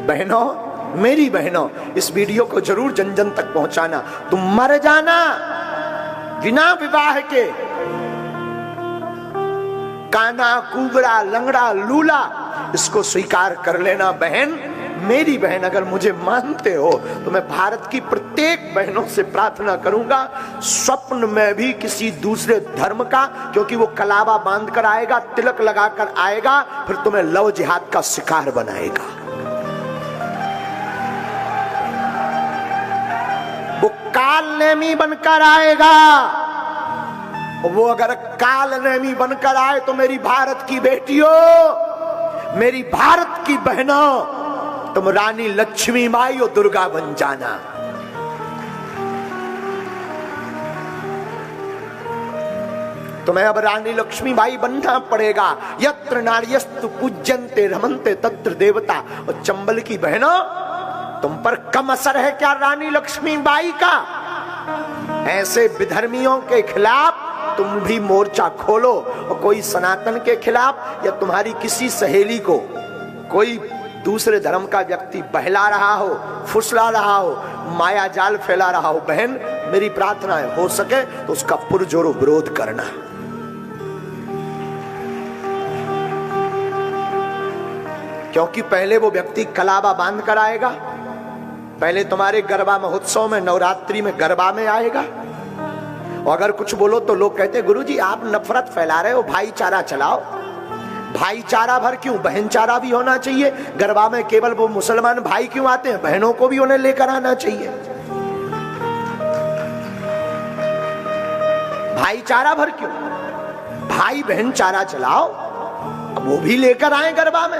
बहनों, मेरी बहनों, इस वीडियो को जरूर जन जन तक पहुंचाना। तुम मर जाना बिना विवाह के, काना, कुबड़ा, लंगड़ा, लूला, इसको स्वीकार कर लेना। बहन, मेरी बहन, अगर मुझे मानते हो तो मैं भारत की प्रत्येक बहनों से प्रार्थना करूंगा, स्वप्न में भी किसी दूसरे धर्म का, क्योंकि वो कलावा बांध कर आएगा, तिलक लगाकर आएगा, फिर तुम्हें लव जिहाद का शिकार बनाएगा। वो कालनेमी बनकर आएगा। वो अगर कालनेमी बनकर आए तो मेरी भारत की बेटियों, मेरी भारत की बहनों, तुम रानी लक्ष्मीबाई और दुर्गा बन जाना। तुम्हें अब रानी लक्ष्मीबाई बनना पड़ेगा। यत्र नार्यस्तु पूज्यन्ते रमन्ते तत्र देवता। और चंबल की बहनों, तुम पर कम असर है क्या रानी लक्ष्मीबाई का? ऐसे विधर्मियों के खिलाफ तुम भी मोर्चा खोलो, और कोई सनातन के खिलाफ या तुम्हारी किसी सहेली को कोई दूसरे धर्म का व्यक्ति बहला रहा हो, फुसला रहा हो, माया जाल फैला रहा हो, बहन मेरी प्रार्थना है, हो सके तो उसका पुरजोर विरोध करना। क्योंकि पहले वो व्यक्ति कलावा बांध कर आएगा, पहले तुम्हारे गरबा महोत्सव में, नवरात्रि में गरबा में आएगा, और अगर कुछ बोलो तो लोग कहते गुरुजी आप नफरत फैला रहे हो, भाईचारा चलाओ। भाईचारा भर क्यों, बहनचारा भी होना चाहिए। गरबा में केवल वो मुसलमान भाई क्यों आते हैं, बहनों को भी उन्हें लेकर आना चाहिए। भाईचारा भर क्यों, भाई बहन चारा चलाओ, वो भी लेकर आए गरबा में,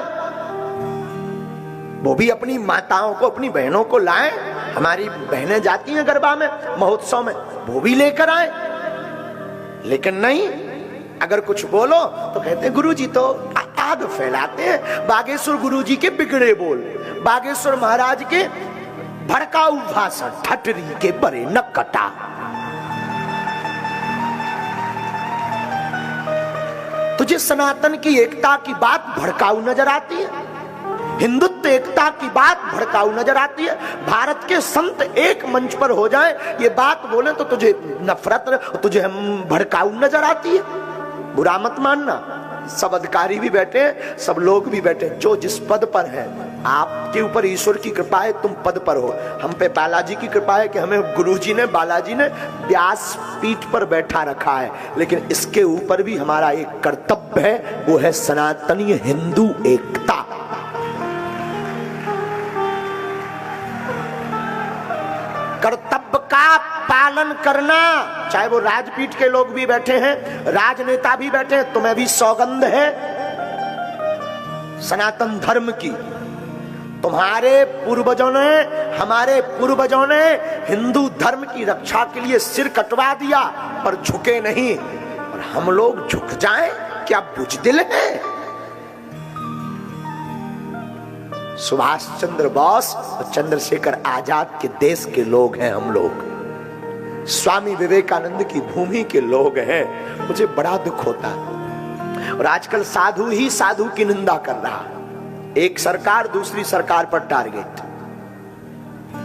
वो भी अपनी माताओं को, अपनी बहनों को लाएं। हमारी बहनें जाती हैं गरबा में, महोत्सव में, वो भी लेकर आए। लेकिन नहीं, अगर कुछ बोलो तो कहते गुरुजी तो आग फैलाते हैं, बागेश्वर गुरुजी के बिगड़े बोल, बागेश्वर महाराज के भड़काऊ भाषण, ठटरी के बरे न कटा। तुझे सनातन की एकता की बात भड़काऊ नजर आती है, हिंदुत्व एकता की बात भड़काऊ नजर आती है। भारत के संत एक मंच पर हो जाएं, ये बात बोले तो तुझे नफरत, तुझे हम भड़काऊ नजर आती है। बुरा मत मानना, सब अधिकारी भी बैठे, सब लोग भी बैठे, जो जिस पद पर है, आपके ऊपर ईश्वर की कृपा है, तुम पद पर हो। हम पे बालाजी की कृपा है कि हमें गुरुजी ने, बालाजी ने व्यास पीठ पर बैठा रखा है, लेकिन इसके ऊपर भी हमारा एक कर्तव्य है, वो है सनातनी हिंदू एकता। कर्तव्य का पालन करना, चाहे वो राजपीठ के लोग भी बैठे हैं, राजनेता भी बैठे हैं, तुम्हें भी सौगंध है सनातन धर्म की। तुम्हारे पूर्वजों ने, हमारे पूर्वजों ने हिंदू धर्म की रक्षा के लिए सिर कटवा दिया, पर झुके नहीं। और हम लोग झुक जाएं, क्या बुजदिल है? सुभाष चंद्र बोस और चंद्रशेखर आजाद के देश के लोग हैं हम लोग, स्वामी विवेकानंद की भूमि के लोग हैं। मुझे बड़ा दुख होता है। और आजकल साधु ही साधु की निंदा कर रहा, एक सरकार दूसरी सरकार पर टारगेट।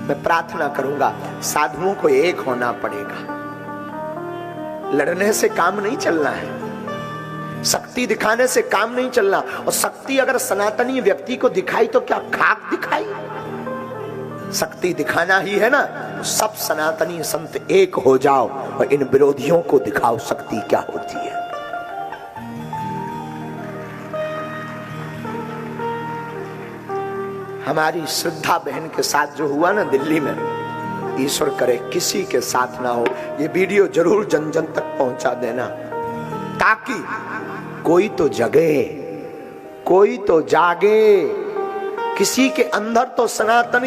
मैं प्रार्थना करूंगा, साधुओं को एक होना पड़ेगा, लड़ने से काम नहीं चलना है, शक्ति दिखाने से काम नहीं चलना। और शक्ति अगर सनातनी व्यक्ति को दिखाई तो क्या खाक दिखाई? शक्ति दिखाना ही है ना। सब सनातनी संत एक हो जाओ और इन विरोधियों को दिखाओ शक्ति क्या होती है। हमारी श्रद्धा बहन के साथ जो हुआ ना दिल्ली में, ईश्वर करे किसी के साथ ना हो। ये वीडियो जरूर जन जन तक पहुंचा देना, ताकि कोई तो जगे, कोई तो जागे। किसी के अंदर तो सनातन